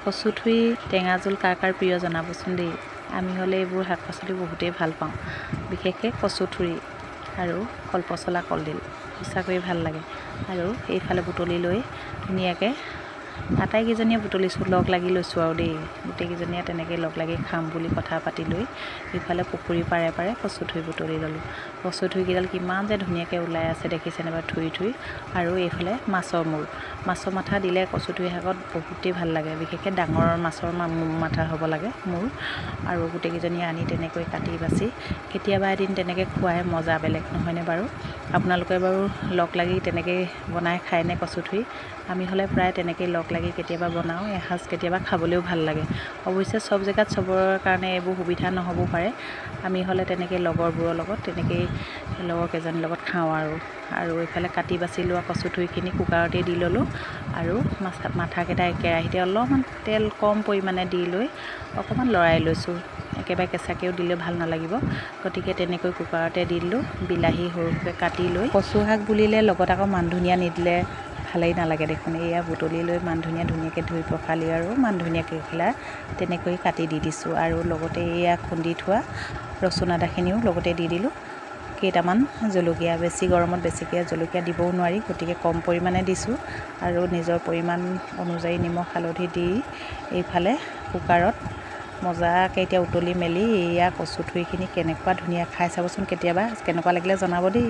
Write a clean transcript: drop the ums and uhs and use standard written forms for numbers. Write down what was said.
কচুথুৰি টেঙা জোল কাৰ কাৰ প্ৰিয় জনাবচোন দেই। আমি হ'লে এইবোৰ শাক পাচলি বহুতেই ভাল পাওঁ, বিশেষকৈ কচুথুৰি আৰু কলপচলা কলডিল সঁচাকৈয়ে ভাল লাগে। আৰু এইফালে বুটলি লৈ ধুনীয়াকৈ আটাইকেইজনীয়ে বুটলিছোঁ, লগ লাগি লৈছোঁ আৰু দেই। গোটেইকেইজনীয়ে তেনেকৈ লগ লাগি খাম বুলি কথা পাতি লৈ ইফালে পুখুৰী পাৰে পাৰে কচুথুৰি বুটলি ল'লোঁ। কচুথুৰিকেইডাল কিমান যে ধুনীয়াকৈ ওলাই আছে দেখিছেনে বাৰু, থুৰি থুৰি। আৰু এইফালে মাছৰ মূৰ, মাছৰ মাথা দিলে কচুথুৰি শাকত বহুতেই ভাল লাগে, বিশেষকৈ ডাঙৰ মাছৰ মাথা হ'ব লাগে মূৰ। আৰু গোটেইকেইজনীয়ে আনি তেনেকৈ কাটি বাছি কেতিয়াবা এদিন তেনেকৈ খোৱাই মজা বেলেগ, নহয়নে বাৰু? আপোনালোকে বাৰু লগ লাগি তেনেকৈ বনাই খায়নে কচুথুৰি? আমি হ'লে প্ৰায় তেনেকৈ লগ লাগি কেতিয়াবা বনাওঁ, এসাঁজ কেতিয়াবা খাবলৈও ভাল লাগে। অৱশ্যে চব জেগাত চবৰ কাৰণে এইবোৰ সুবিধা নহ'বও পাৰে। আমি হ'লে তেনেকৈ লগৰবোৰৰ লগত তেনেকৈয়ে লগৰ কেইজনীৰ লগত খাওঁ আৰু এইফালে কাটি বাছি লোৱা কচুথুৰিখিনি কুকাৰতে দি ল'লোঁ। আৰু মাথাকেইটা কেৰাহীতে অলপমান তেল কম পৰিমাণে দি লৈ অকণমান লৰাই লৈছোঁ। একেবাৰে কেঁচাকৈও দিলে ভাল নালাগিব, গতিকে তেনেকৈ কুকাৰতে দি দিলোঁ। বিলাহী সৰুকৈ কাটি লৈ, কচু শাক বুলিলে লগত আকৌ মান ধনিয়া নিদিলে ভালেই নালাগে দেখোন। এয়া বুটলি লৈ মান ধনিয়া ধুনীয়াকৈ ধুই পখালি আৰু মান ধনিয়া কেইখিলা তেনেকৈ কাটি দি দিছোঁ। আৰু লগতে এয়া খুন্দি থোৱা ৰচুন আদাখিনিও লগতে দি দিলোঁ। কেইটামান জলকীয়া, বেছি গৰমত বেছিকৈ জলকীয়া দিবও নোৱাৰি, গতিকে কম পৰিমাণে দিছোঁ। আৰু নিজৰ পৰিমাণ অনুযায়ী নিমখ হালধি দি এইফালে কুকাৰত মজাকৈ এতিয়া উতলি মেলি এয়া কচুথুৰিখিনি কেনেকুৱা ধুনীয়া, খাই চাবচোন কেতিয়াবা, কেনেকুৱা লাগিলে জনাব দেই।